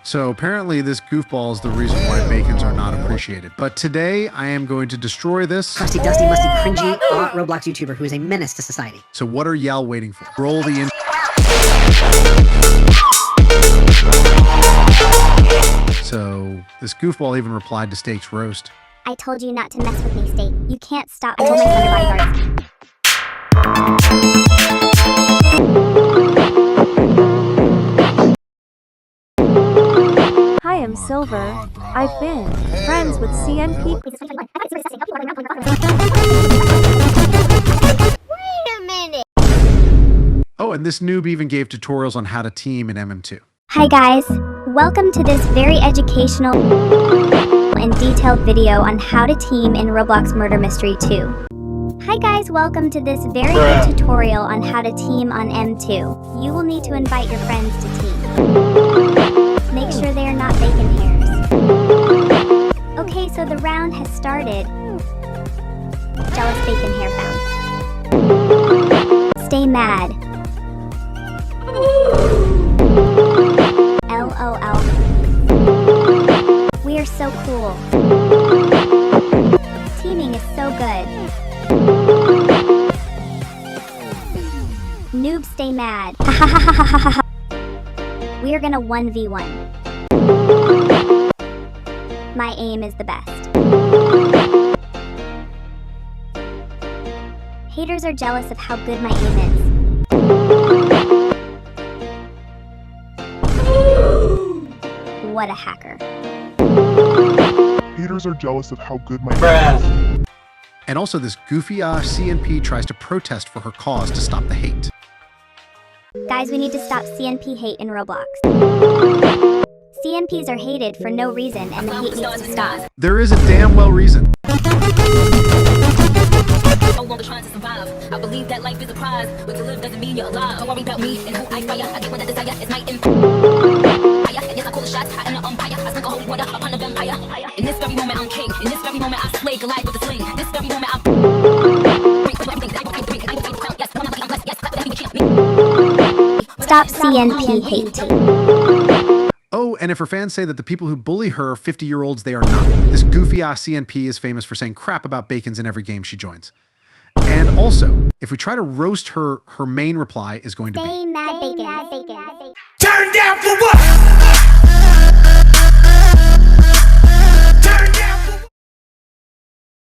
So apparently this goofball is the reason why bacons are not appreciated. But today I am going to destroy this. Crusty, dusty, musty, cringy, Roblox YouTuber who is a menace to society. So what are y'all waiting for? Roll the in. So this goofball even replied to Steak's roast. I told you not to mess with me, Steak. You can't stop until my thunder bodyguards. Hi, I'm Silver. I've been friends with CNP. Wait a minute! Oh, and this noob even gave tutorials on how to team in MM2. Hi guys, welcome to this very educational and detailed video on how to team in Roblox Murder Mystery 2. Hi guys, welcome to this very good tutorial on how to team on M2. You will need to invite your friends to team. Make sure they are not bacon hairs. Okay, so the round has started. Jealous bacon hair found. Stay mad. LOL. We are so cool. Teaming is so good. Noob, stay mad. We are gonna 1v1. My aim is the best. Haters are jealous of how good my aim is. What a hacker. Haters are jealous of how good my aim is. And also this goofy CNP tries to protest for her cause to stop the hate. Guys, we need to stop CNP hate in Roblox. CNPs are hated for no reason and the hate needs to stop. There is a damn well reason. No longer trying to survive. I believe that life is a prize, but to live doesn't mean you're alive. Don't worry about me and who I fire. I get what I desire. It's my empire. And yes, I call the shots. I am the umpire. I sprinkle holy water upon the vampire. In this very moment, I'm king. In this very moment, I slay Goliath with a sling. This very moment, I'm Stop CNP hate. Oh, and if her fans say that the people who bully her are 50-year-olds, they are not. This goofy-ass CNP is famous for saying crap about bacons in every game she joins. And also, if we try to roast her, her main reply is going to be... Stay mad, bacon. Turn down for what?